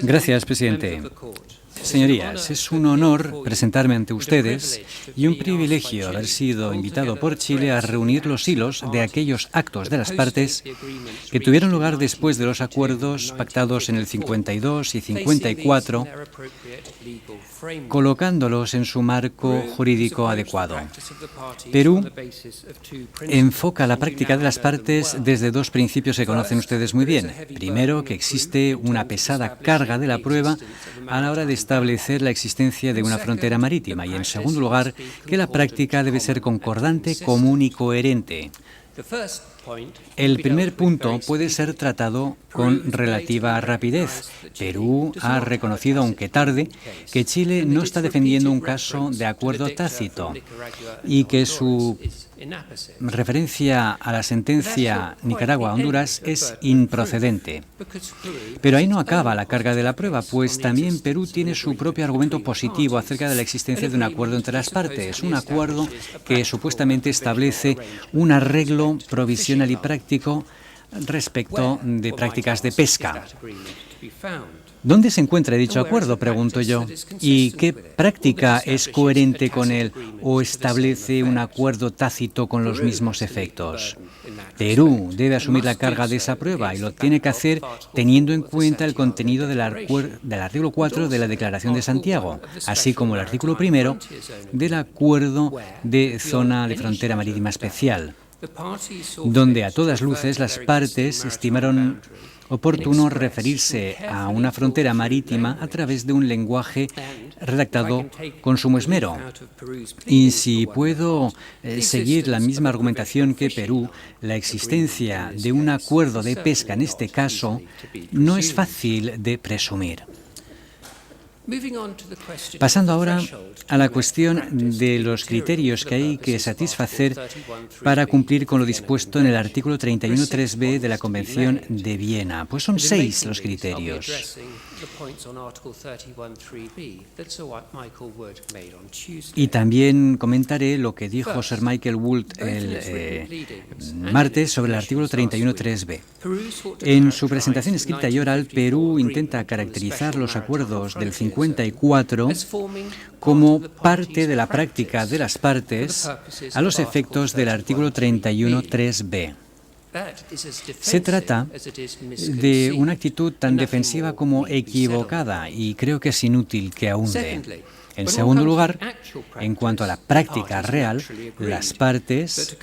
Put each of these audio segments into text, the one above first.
Gracias, presidente. Señorías, es un honor presentarme ante ustedes y un privilegio haber sido invitado por Chile a reunir los hilos de aquellos actos de las partes que tuvieron lugar después de los acuerdos pactados en el 52 y 54, colocándolos en su marco jurídico adecuado. Perú enfoca la práctica de las partes desde dos principios que conocen ustedes muy bien. Primero, que existe una pesada carga de la prueba a la hora de establecer la existencia de una frontera marítima y, en segundo lugar, que la práctica debe ser concordante, común y coherente. El primer punto puede ser tratado con relativa rapidez. Perú ha reconocido, aunque tarde, que Chile no está defendiendo un caso de acuerdo tácito y que su referencia a la sentencia Nicaragua-Honduras es improcedente. Pero ahí no acaba la carga de la prueba, pues también Perú tiene su propio argumento positivo acerca de la existencia de un acuerdo entre las partes, un acuerdo que supuestamente establece un arreglo provisional y práctico respecto de prácticas de pesca. ¿Dónde se encuentra dicho acuerdo?, pregunto yo. ¿Y qué práctica es coherente con él o establece un acuerdo tácito con los mismos efectos? Perú debe asumir la carga de esa prueba y lo tiene que hacer teniendo en cuenta el contenido del artículo 4 de la Declaración de Santiago, así como el artículo 1 del Acuerdo de Zona de Frontera Marítima Especial, donde a todas luces las partes estimaron oportuno referirse a una frontera marítima a través de un lenguaje redactado con sumo esmero. Y si puedo seguir la misma argumentación que Perú, la existencia de un acuerdo de pesca en este caso no es fácil de presumir. Pasando ahora a la cuestión de los criterios que hay que satisfacer para cumplir con lo dispuesto en el artículo 31.3b de la Convención de Viena. Pues son 6 los criterios. Y también comentaré lo que dijo Sir Michael Wood el martes sobre el artículo 31.3b. En su presentación escrita y oral, Perú intenta caracterizar los acuerdos del 54 como parte de la práctica de las partes a los efectos del artículo 31.3b. Se trata de una actitud tan defensiva como equivocada y creo que es inútil que ahonde. En segundo lugar, en cuanto a la práctica real, las partes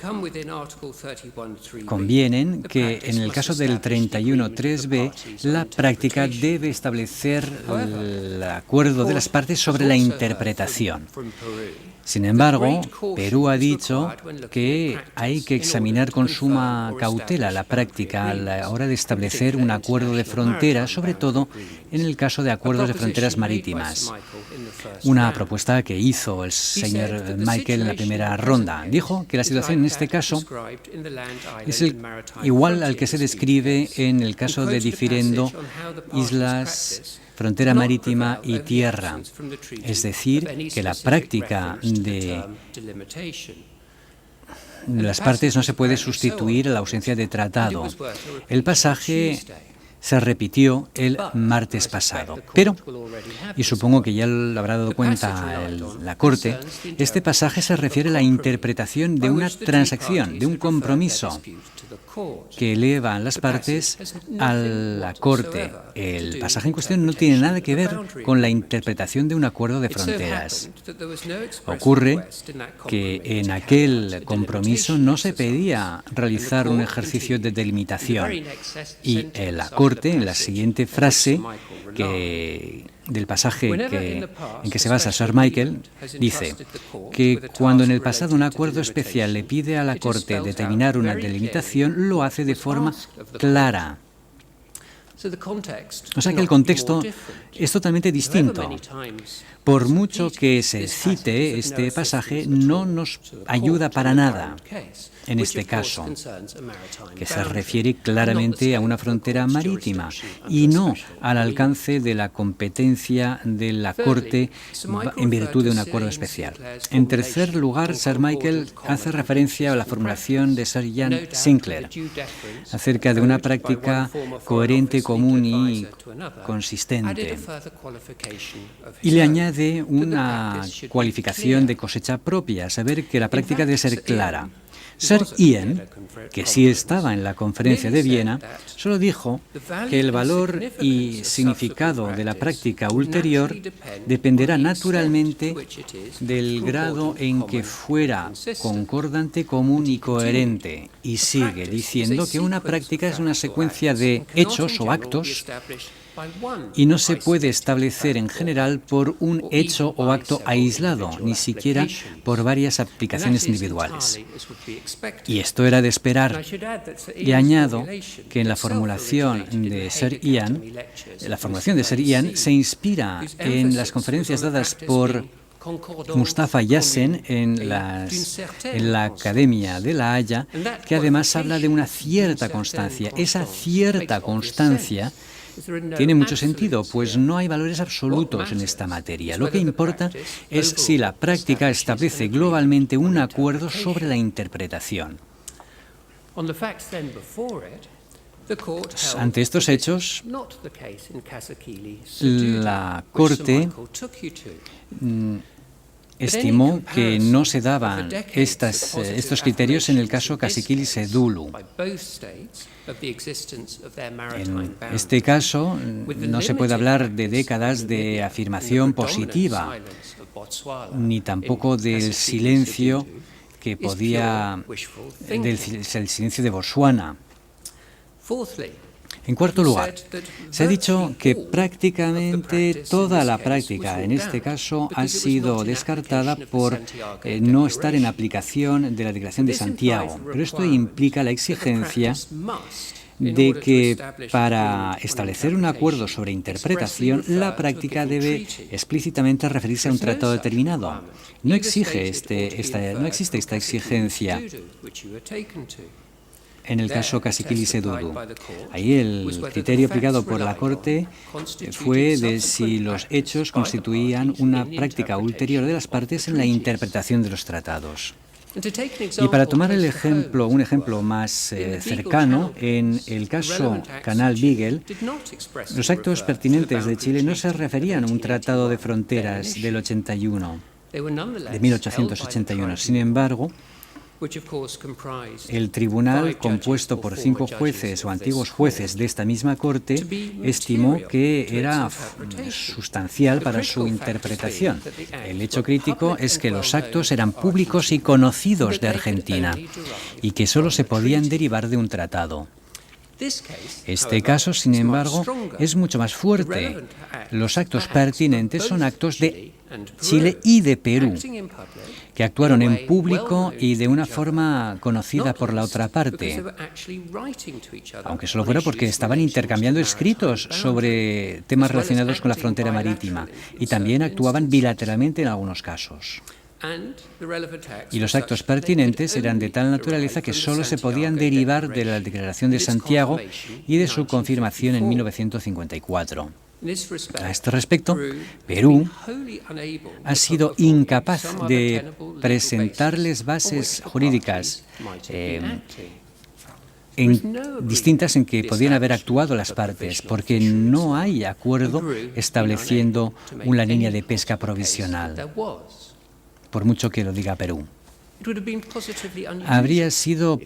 convienen que en el caso del 31.3b la práctica debe establecer el acuerdo de las partes sobre la interpretación. Sin embargo, Perú ha dicho que hay que examinar con suma cautela la práctica a la hora de establecer un acuerdo de frontera, sobre todo en el caso de acuerdos de fronteras marítimas. Una propuesta que hizo el señor Michael en la primera ronda. Dijo que la situación en este caso es igual al que se describe en el caso de diferendo islas, frontera marítima y tierra, es decir, que la práctica de las partes no se puede sustituir a la ausencia de tratado. El pasaje se repitió el martes pasado, pero, y supongo que ya lo habrá dado cuenta la Corte, este pasaje se refiere a la interpretación de una transacción, de un compromiso que eleva a las partes a la Corte. El pasaje en cuestión no tiene nada que ver con la interpretación de un acuerdo de fronteras. Ocurre que en aquel compromiso no se pedía realizar un ejercicio de delimitación y la Corte, en la siguiente frase del pasaje en que se basa Sir Michael, dice que cuando en el pasado un acuerdo especial le pide a la Corte determinar una delimitación, lo hace de forma clara. O sea que el contexto es totalmente distinto. Por mucho que se cite este pasaje, no nos ayuda para nada. en este caso, que se refiere claramente a una frontera marítima y no al alcance de la competencia de la Corte en virtud de un acuerdo especial. En tercer lugar, Sir Michael hace referencia a la formulación de Sir Ian Sinclair acerca de una práctica coherente, común y consistente. Y le añade una cualificación de cosecha propia, a saber que la práctica debe ser clara. Sir Ian, que sí estaba en la conferencia de Viena, solo dijo que el valor y significado de la práctica ulterior dependerá naturalmente del grado en que fuera concordante, común y coherente. Y sigue diciendo que una práctica es una secuencia de hechos o actos y no se puede establecer en general por un hecho o acto aislado, ni siquiera por varias aplicaciones individuales. Y esto era de esperar. Y añado que en la formulación de Sir Ian, se inspira en las conferencias dadas por Mustafa Yassen en la Academia de La Haya, que además habla de una cierta constancia. Esa cierta constancia tiene mucho sentido, pues no hay valores absolutos en esta materia. Lo que importa es si la práctica establece globalmente un acuerdo sobre la interpretación. Ante estos hechos, la Corte estimó que no se daban estos criterios en el caso Kasikili-Sedulu. En este caso, no se puede hablar de décadas de afirmación positiva, ni tampoco del silencio del silencio de Botswana. En cuarto lugar, se ha dicho que prácticamente toda la práctica, en este caso, ha sido descartada por no estar en aplicación de la Declaración de Santiago. Pero esto implica la exigencia de que para establecer un acuerdo sobre interpretación, la práctica debe explícitamente referirse a un tratado determinado. No existe esta exigencia en el caso Kasikili-Sedulu. Ahí el criterio aplicado por la Corte fue de si los hechos constituían una práctica ulterior de las partes en la interpretación de los tratados. Y para tomar un ejemplo más cercano, en el caso Canal Beagle, los actos pertinentes de Chile no se referían a un tratado de fronteras de 1881. Sin embargo, el tribunal, compuesto por 5 jueces o antiguos jueces de esta misma Corte, estimó que era sustancial para su interpretación. El hecho crítico es que los actos eran públicos y conocidos de Argentina y que solo se podían derivar de un tratado. Este caso, sin embargo, es mucho más fuerte. Los actos pertinentes son actos de Chile y de Perú, que actuaron en público y de una forma conocida por la otra parte, aunque solo fuera porque estaban intercambiando escritos sobre temas relacionados con la frontera marítima, y también actuaban bilateralmente en algunos casos. Y los actos pertinentes eran de tal naturaleza que solo se podían derivar de la Declaración de Santiago y de su confirmación en 1954. A este respecto, Perú ha sido incapaz de presentarles bases jurídicas distintas en que podían haber actuado las partes, porque no hay acuerdo estableciendo una línea de pesca provisional, por mucho que lo diga Perú. Habría sido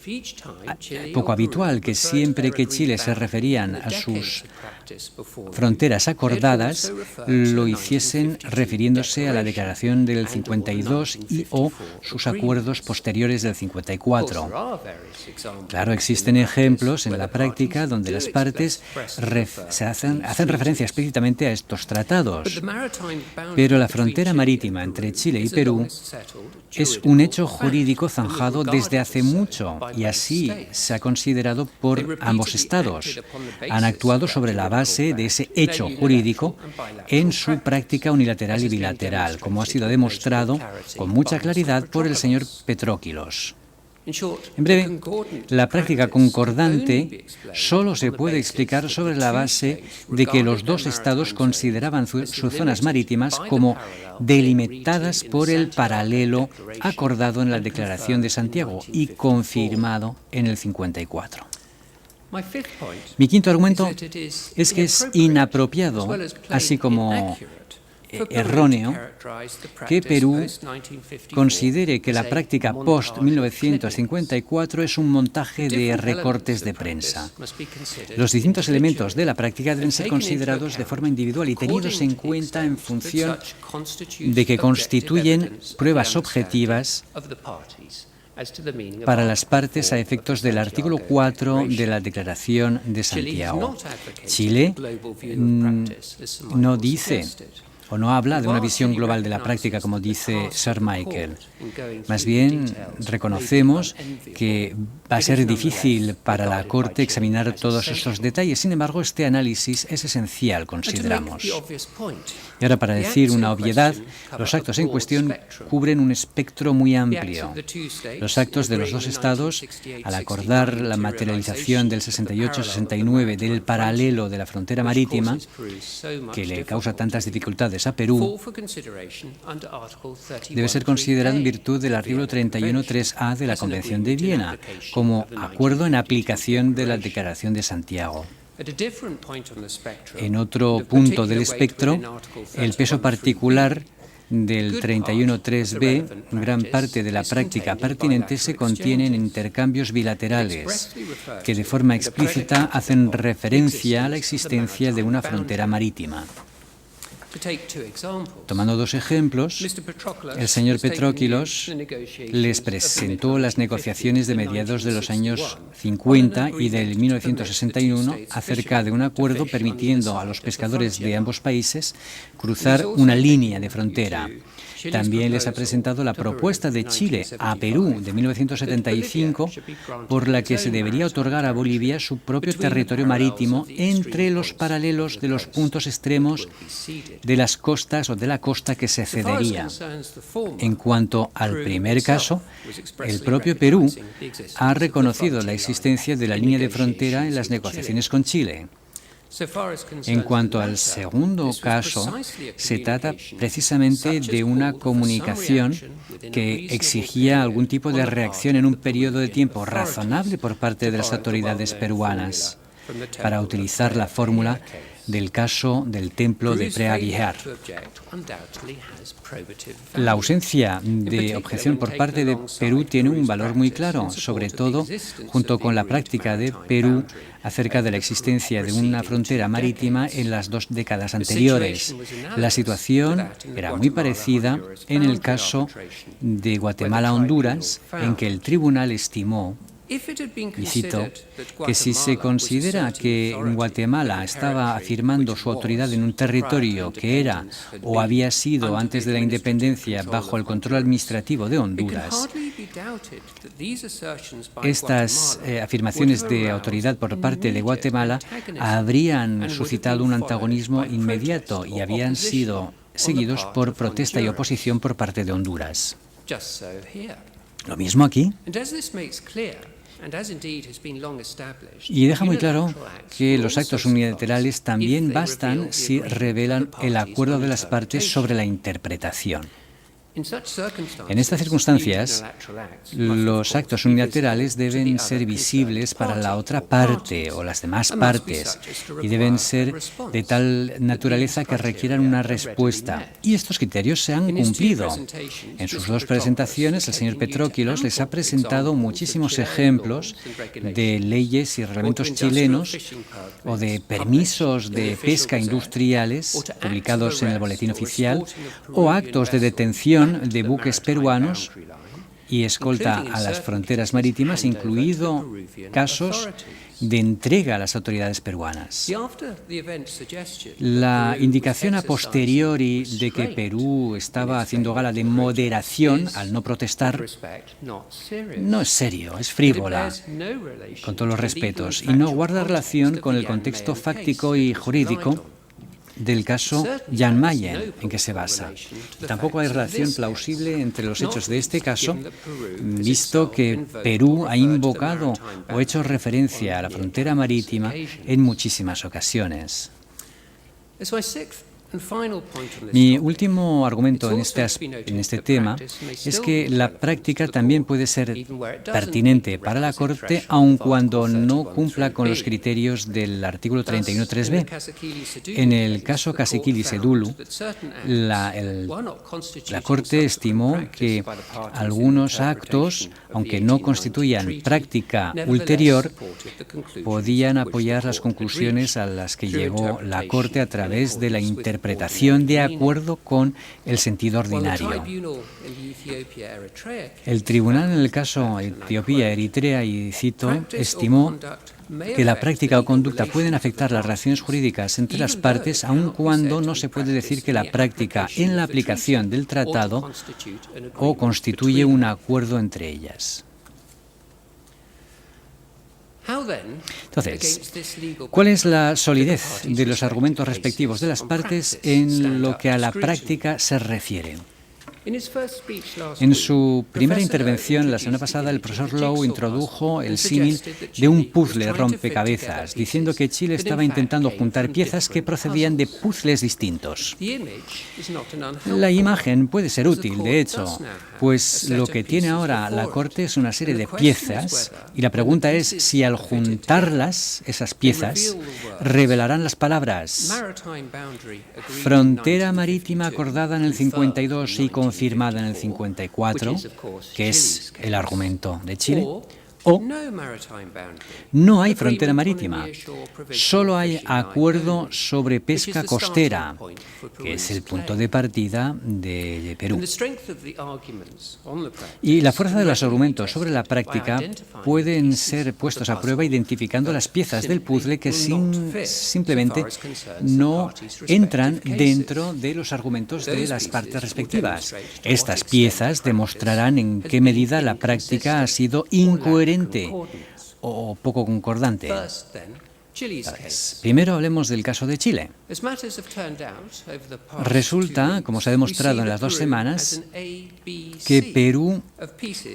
poco habitual que siempre que Chile se referían a sus fronteras acordadas, lo hiciesen refiriéndose a la declaración del 52 y o sus acuerdos posteriores del 54. Claro, existen ejemplos en la práctica donde las partes hacen referencia explícitamente a estos tratados, pero la frontera marítima entre Chile y Perú es un hecho jurídico zanjado desde hace mucho y así se ha considerado por ambos estados. Han actuado sobre la base de ese hecho jurídico en su práctica unilateral y bilateral, como ha sido demostrado con mucha claridad por el señor Petróquilos. En breve, la práctica concordante solo se puede explicar sobre la base de que los dos estados consideraban sus zonas marítimas como delimitadas por el paralelo acordado en la Declaración de Santiago y confirmado en el 54. Mi quinto argumento es que es inapropiado, así como erróneo, que Perú considere que la práctica post-1954 es un montaje de recortes de prensa. Los distintos elementos de la práctica deben ser considerados de forma individual y tenidos en cuenta en función de que constituyen pruebas objetivas para las partes a efectos del artículo 4 de la Declaración de Santiago. Chile no dice o no habla de una visión global de la práctica, como dice Sir Michael. Más bien, reconocemos que va a ser difícil para la Corte examinar todos estos detalles. Sin embargo, este análisis es esencial, consideramos. Y ahora, para decir una obviedad, los actos en cuestión cubren un espectro muy amplio. Los actos de los dos estados, al acordar la materialización del 68-69 del paralelo de la frontera marítima, que le causa tantas dificultades a Perú, debe ser considerado en virtud del artículo 31.3a de la Convención de Viena, como acuerdo en aplicación de la Declaración de Santiago. En otro punto del espectro, el peso particular del 31.3b, gran parte de la práctica pertinente se contiene en intercambios bilaterales que de forma explícita hacen referencia a la existencia de una frontera marítima. Tomando dos ejemplos, el señor Petróquilos les presentó las negociaciones de mediados de los años 50 y del 1961 acerca de un acuerdo permitiendo a los pescadores de ambos países cruzar una línea de frontera. También les ha presentado la propuesta de Chile a Perú de 1975, por la que se debería otorgar a Bolivia su propio territorio marítimo entre los paralelos de los puntos extremos de las costas o de la costa que se cedería. En cuanto al primer caso, el propio Perú ha reconocido la existencia de la línea de frontera en las negociaciones con Chile. En cuanto al segundo caso, se trata precisamente de una comunicación que exigía algún tipo de reacción en un periodo de tiempo razonable por parte de las autoridades peruanas, para utilizar la fórmula del caso del templo de Preah Vihear. La ausencia de objeción por parte de Perú tiene un valor muy claro, sobre todo junto con la práctica de Perú acerca de la existencia de una frontera marítima en las 2 décadas anteriores. La situación era muy parecida en el caso de Guatemala-Honduras, en que el tribunal estimó, y cito, que si se considera que Guatemala estaba afirmando su autoridad en un territorio que era o había sido antes de la independencia bajo el control administrativo de Honduras, estas afirmaciones de autoridad por parte de Guatemala habrían suscitado un antagonismo inmediato y habían sido seguidos por protesta y oposición por parte de Honduras. Lo mismo aquí. Y deja muy claro que los actos unilaterales también bastan si revelan el acuerdo de las partes sobre la interpretación. En estas circunstancias, los actos unilaterales deben ser visibles para la otra parte o las demás partes y deben ser de tal naturaleza que requieran una respuesta. Y estos criterios se han cumplido. En sus 2 presentaciones, el señor Petróquilos les ha presentado muchísimos ejemplos de leyes y reglamentos chilenos o de permisos de pesca industriales publicados en el Boletín Oficial o actos de detención de buques peruanos y escolta a las fronteras marítimas, incluido casos de entrega a las autoridades peruanas. La indicación a posteriori de que Perú estaba haciendo gala de moderación al no protestar no es serio, es frívola, con todos los respetos, y no guarda relación con el contexto fáctico y jurídico del caso Jan Mayen, en que se basa. Tampoco hay relación plausible entre los hechos de este caso, visto que Perú ha invocado o hecho referencia a la frontera marítima en muchísimas ocasiones. Mi último argumento en este tema es que la práctica también puede ser pertinente para la Corte, aun cuando no cumpla con los criterios del artículo 31.3b. En el caso Caciquili-Sedulu, la Corte estimó que algunos actos, aunque no constituían práctica ulterior, podían apoyar las conclusiones a las que llegó la Corte a través de la interpretación de acuerdo con el sentido ordinario. El tribunal en el caso Etiopía-Eritrea, y cito, estimó que la práctica o conducta pueden afectar las relaciones jurídicas entre las partes, aun cuando no se puede decir que la práctica en la aplicación del tratado o constituye un acuerdo entre ellas. Entonces, ¿cuál es la solidez de los argumentos respectivos de las partes en lo que a la práctica se refiere? En su primera intervención la semana pasada, el profesor Lowe introdujo el símil de un puzzle rompecabezas, diciendo que Chile estaba intentando juntar piezas que procedían de puzzles distintos. La imagen puede ser útil, de hecho, pues lo que tiene ahora la Corte es una serie de piezas, y la pregunta es si al juntarlas, esas piezas, revelarán las palabras frontera marítima acordada en el 52 y confirmada en el 54, que es el argumento de Chile, o no hay frontera marítima, solo hay acuerdo sobre pesca costera, que es el punto de partida de Perú. Y la fuerza de los argumentos sobre la práctica pueden ser puestos a prueba identificando las piezas del puzzle que simplemente no entran dentro de los argumentos de las partes respectivas. Estas piezas demostrarán en qué medida la práctica ha sido incoherente o poco concordante. Primero hablemos del caso de Chile. Resulta, como se ha demostrado en las 2 semanas, que Perú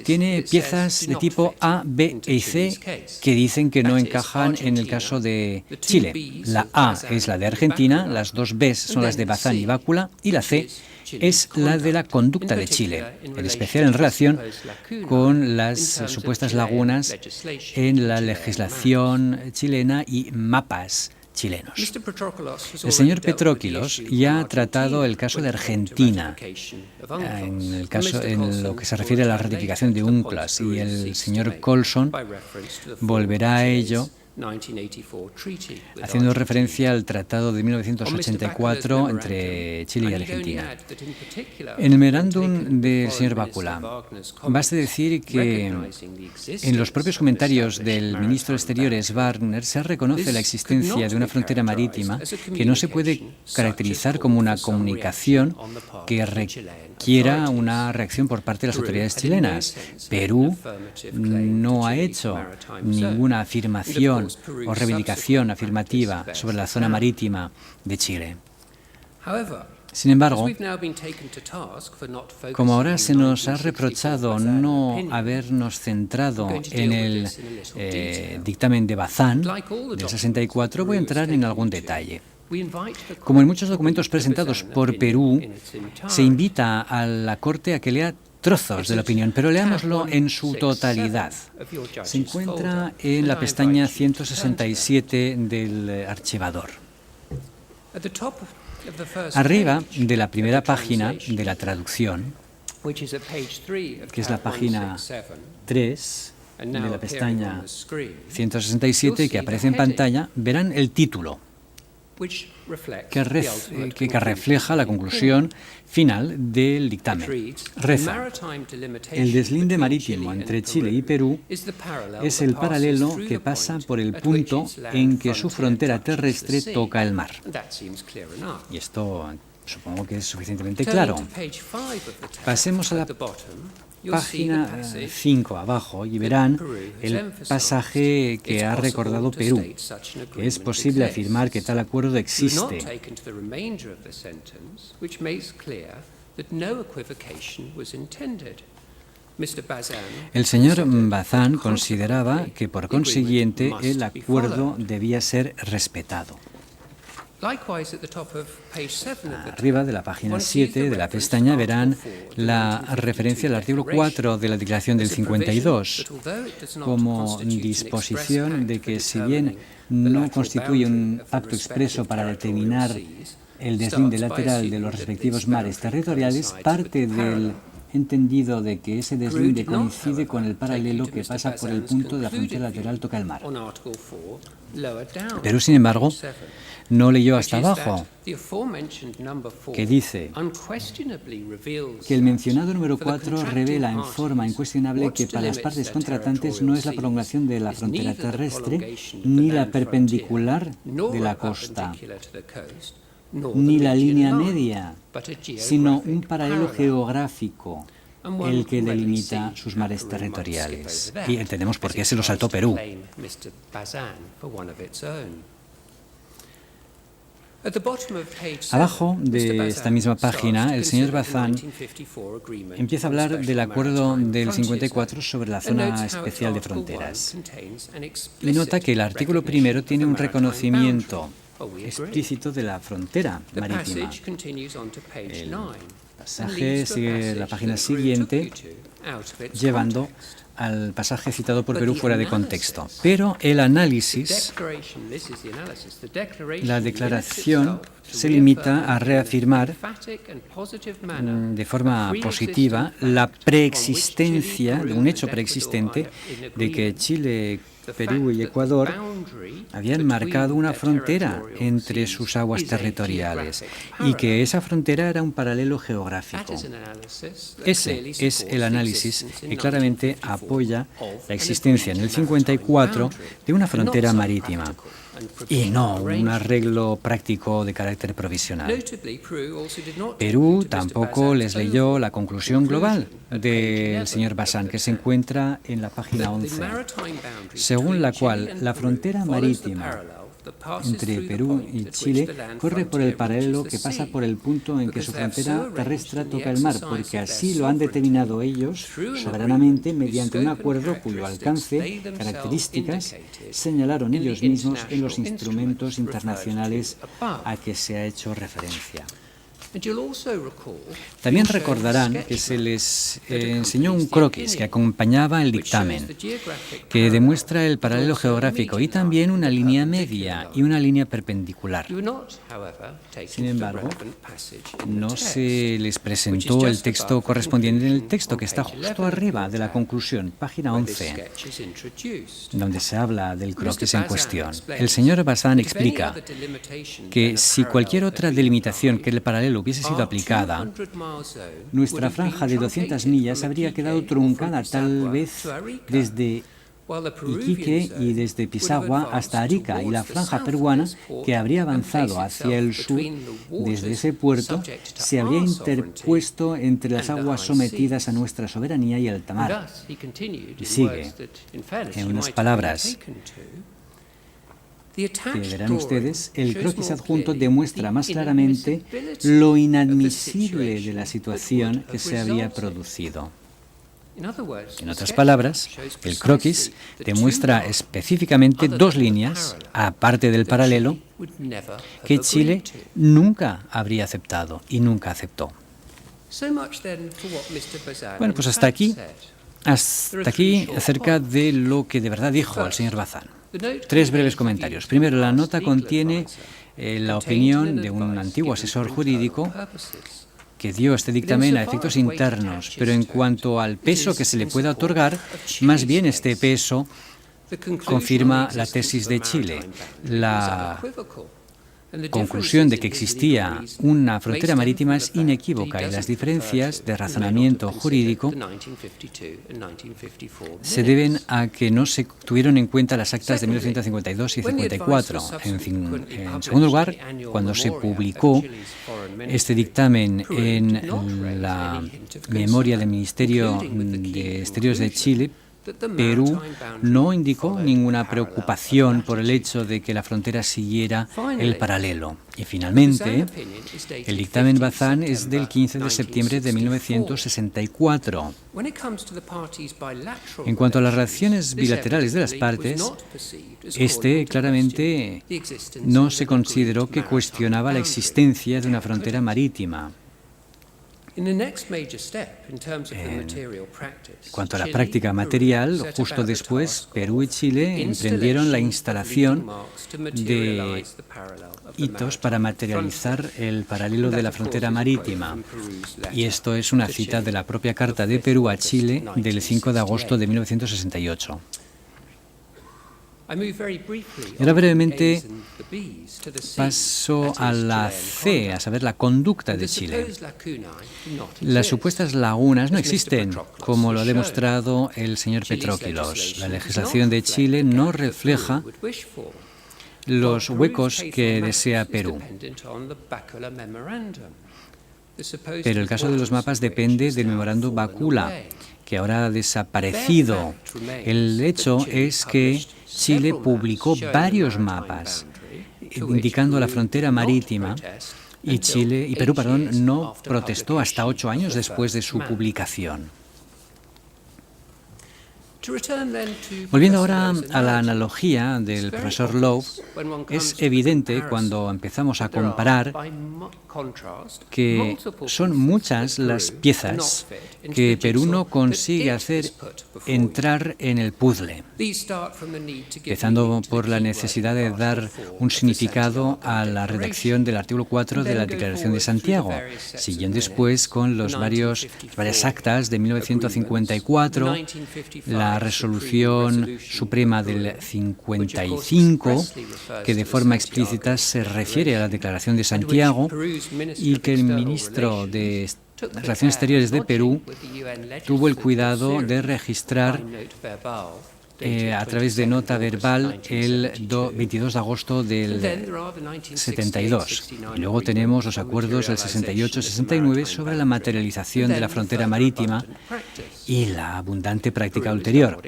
tiene piezas de tipo A, B y C que dicen que no encajan en el caso de Chile. La A es la de Argentina, las 2 B son las de Bazán y Bácula, y la C es la de la conducta de Chile, en especial en relación con las supuestas lagunas en la legislación chilena y mapas chilenos. El señor Petróquilos ya ha tratado el caso de Argentina, en lo que se refiere a la ratificación de UNCLOS, y el señor Colson volverá a ello, haciendo referencia al Tratado de 1984 entre Chile y Argentina. En el memorándum del señor Bácula, basta decir que en los propios comentarios del ministro de Exteriores Wagner se reconoce la existencia de una frontera marítima que no se puede caracterizar como una comunicación que requiera una reacción por parte de las autoridades chilenas. Perú no ha hecho ninguna afirmación o reivindicación afirmativa sobre la zona marítima de Chile. Sin embargo, como ahora se nos ha reprochado no habernos centrado en el dictamen de Bazán del 64, voy a entrar en algún detalle. Como en muchos documentos presentados por Perú, se invita a la Corte a que lea trozos de la opinión, pero leámoslo en su totalidad. Se encuentra en la pestaña 167 del archivador. Arriba de la primera página de la traducción, que es la página 3 de la pestaña 167 y que aparece en pantalla, verán el título, que refleja la conclusión final del dictamen. Reza: el deslinde marítimo entre Chile y Perú es el paralelo que pasa por el punto en que su frontera terrestre toca el mar. Y esto supongo que es suficientemente claro. Pasemos a la página 5 abajo y verán el pasaje que ha recordado Perú, que es posible afirmar que tal acuerdo existe. El señor Bazán consideraba que, por consiguiente, el acuerdo debía ser respetado. Arriba de la página 7 de la pestaña verán la referencia al artículo 4 de la Declaración del 52 como disposición de que, si bien no constituye un pacto expreso para determinar el deslinde lateral de los respectivos mares territoriales, parte del entendido de que ese deslinde coincide con el paralelo que pasa por el punto de la frontera lateral toca el mar. Pero, sin embargo, no leyó hasta abajo, que dice que el mencionado número 4 revela en forma incuestionable que para las partes contratantes no es la prolongación de la frontera terrestre, ni la perpendicular de la costa, ni la línea media, sino un paralelo geográfico, el que delimita sus mares territoriales. Y entendemos por qué se lo saltó Perú. Abajo de esta misma página, el señor Bazán empieza a hablar del acuerdo del 54 sobre la zona especial de fronteras. Y nota que el artículo primero tiene un reconocimiento explícito de la frontera marítima. El pasaje sigue la página siguiente, llevando al pasaje citado por Perú fuera de contexto. Pero el análisis, la declaración, se limita a reafirmar de forma positiva la preexistencia, de un hecho preexistente, de que Chile, Perú y Ecuador habían marcado una frontera entre sus aguas territoriales y que esa frontera era un paralelo geográfico. Ese es el análisis que claramente apoya la existencia en el 54 de una frontera marítima y no un arreglo práctico de carácter provisional. Perú tampoco les leyó la conclusión global del señor Bazán, que se encuentra en la página 11, según la cual la frontera marítima entre Perú y Chile corre por el paralelo que pasa por el punto en que su frontera terrestre toca el mar, porque así lo han determinado ellos soberanamente mediante un acuerdo cuyo alcance, características, señalaron ellos mismos en los instrumentos internacionales a que se ha hecho referencia. También recordarán que se les enseñó un croquis que acompañaba el dictamen, que demuestra el paralelo geográfico y también una línea media y una línea perpendicular. Sin embargo, no se les presentó el texto correspondiente en el texto que está justo arriba de la conclusión, página 11, donde se habla del croquis en cuestión. El señor Bazán explica que si cualquier otra delimitación que el paralelo hubiese sido aplicada, nuestra franja de 200 millas habría quedado truncada tal vez desde Iquique y desde Pisagua hasta Arica, y la franja peruana, que habría avanzado hacia el sur desde ese puerto, se habría interpuesto entre las aguas sometidas a nuestra soberanía y alta mar. Y sigue, en unas palabras que verán ustedes, el croquis adjunto demuestra más claramente lo inadmisible de la situación que se había producido. En otras palabras, el croquis demuestra específicamente dos líneas, aparte del paralelo, que Chile nunca habría aceptado y nunca aceptó. Bueno, pues hasta aquí acerca de lo que de verdad dijo el señor Bazán. Tres breves comentarios. Primero, la nota contiene la opinión de un antiguo asesor jurídico que dio este dictamen a efectos internos, pero en cuanto al peso que se le pueda otorgar, más bien este peso confirma la tesis de Chile. La conclusión de que existía una frontera marítima es inequívoca y las diferencias de razonamiento jurídico se deben a que no se tuvieron en cuenta las actas de 1952 y 54. En segundo lugar, cuando se publicó este dictamen en la memoria del Ministerio de Exteriores de Chile, Perú no indicó ninguna preocupación por el hecho de que la frontera siguiera el paralelo. Y finalmente, el dictamen Bazán es del 15 de septiembre de 1964. En cuanto a las relaciones bilaterales de las partes, claramente no se consideró que cuestionaba la existencia de una frontera marítima. En cuanto a la práctica material, justo después, Perú y Chile emprendieron la instalación de hitos para materializar el paralelo de la frontera marítima. Y esto es una cita de la propia Carta de Perú a Chile del 5 de agosto de 1968. Ahora brevemente paso a la C, a saber, la conducta de Chile. Las supuestas lagunas no existen, como lo ha demostrado el señor Petróquilos. La legislación de Chile no refleja los huecos que desea Perú. Pero el caso de los mapas depende del memorándum Bácula, que ahora ha desaparecido. El hecho es que Chile publicó varios mapas indicando la frontera marítima y Perú no protestó hasta 8 años después de su publicación. Volviendo ahora a la analogía del profesor Lowe, es evidente cuando empezamos a comparar que son muchas las piezas que Perú no consigue hacer entrar en el puzzle, empezando por la necesidad de dar un significado a la redacción del artículo 4 de la Declaración de Santiago, siguiendo después con varias actas de 1954, la Resolución Suprema del 55, que de forma explícita se refiere a la Declaración de Santiago, y que el ministro de Relaciones Exteriores de Perú tuvo el cuidado de registrar a través de nota verbal el 22 de agosto del 72. Y luego tenemos los acuerdos del 68-69 sobre la materialización de la frontera marítima y la abundante práctica ulterior.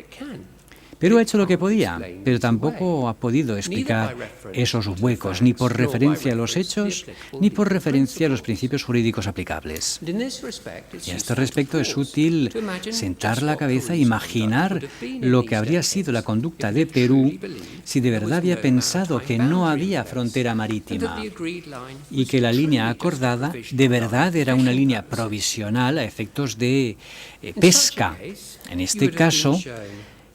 Perú ha hecho lo que podía, pero tampoco ha podido explicar esos huecos, ni por referencia a los hechos, ni por referencia a los principios jurídicos aplicables. Y a este respecto es útil sentar la cabeza e imaginar lo que habría sido la conducta de Perú si de verdad había pensado que no había frontera marítima y que la línea acordada de verdad era una línea provisional a efectos de pesca. En este caso,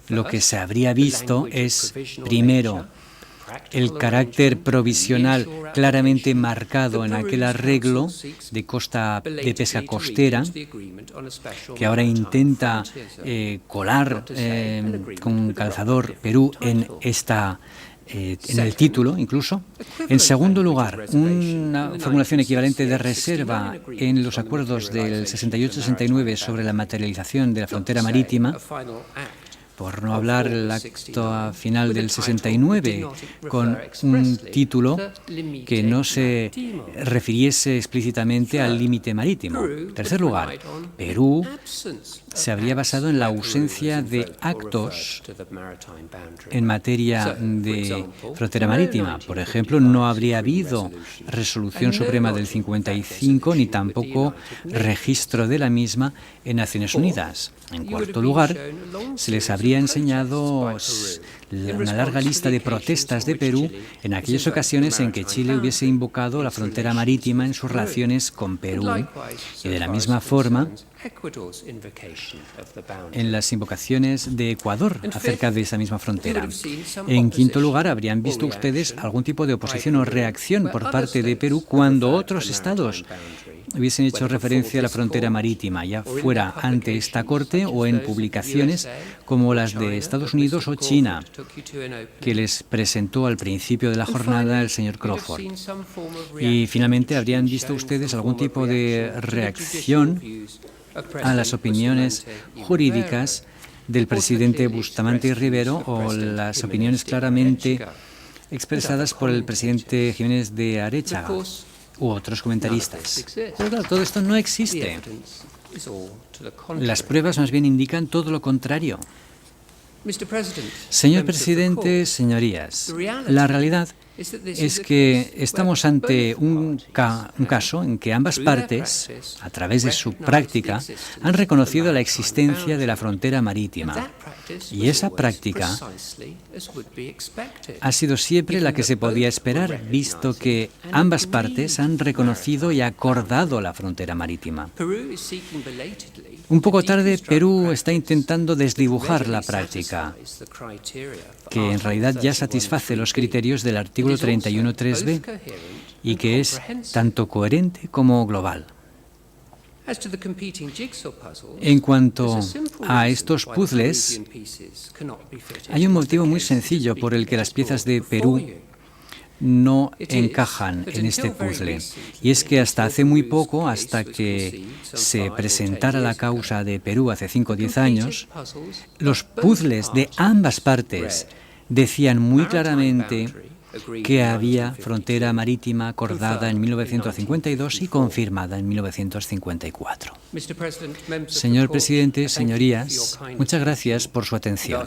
lo que se habría visto es, primero, el carácter provisional claramente marcado en aquel arreglo de pesca costera, que ahora intenta colar con calzador Perú en el título incluso. En segundo lugar, una formulación equivalente de reserva en los acuerdos del 68-69 sobre la materialización de la frontera marítima, por no hablar el acto final del 69, con un título que no se refiriese explícitamente al límite marítimo. En tercer lugar, Perú se habría basado en la ausencia de actos en materia de frontera marítima. Por ejemplo, no habría habido resolución suprema del 55 ni tampoco registro de la misma en Naciones Unidas. En cuarto lugar, se les habría enseñado una larga lista de protestas de Perú en aquellas ocasiones en que Chile hubiese invocado la frontera marítima en sus relaciones con Perú, y de la misma forma en las invocaciones de Ecuador acerca de esa misma frontera. En quinto lugar, habrían visto ustedes algún tipo de oposición o reacción por parte de Perú cuando otros estados hubiesen hecho referencia a la frontera marítima, ya fuera ante esta Corte o en publicaciones como las de Estados Unidos o China, que les presentó al principio de la jornada el señor Crawford. Y finalmente, ¿habrían visto ustedes algún tipo de reacción a las opiniones jurídicas del presidente Bustamante y Rivero o las opiniones claramente expresadas por el presidente Jiménez de Arechaga u otros comentaristas? Pero claro, todo esto no existe. Las pruebas más bien indican todo lo contrario. Señor presidente, señorías, la realidad es que estamos ante un caso en que ambas partes, a través de su práctica, han reconocido la existencia de la frontera marítima. Y esa práctica ha sido siempre la que se podía esperar, visto que ambas partes han reconocido y acordado la frontera marítima. Un poco tarde, Perú está intentando desdibujar la práctica, que en realidad ya satisface los criterios del artículo 31.3b y que es tanto coherente como global. En cuanto a estos puzzles, hay un motivo muy sencillo por el que las piezas de Perú no encajan en este puzzle. Y es que hasta hace muy poco, hasta que se presentara la causa de Perú hace 5 o 10 años, los puzzles de ambas partes decían muy claramente que había frontera marítima acordada en 1952 y confirmada en 1954. Señor presidente, señorías, muchas gracias por su atención.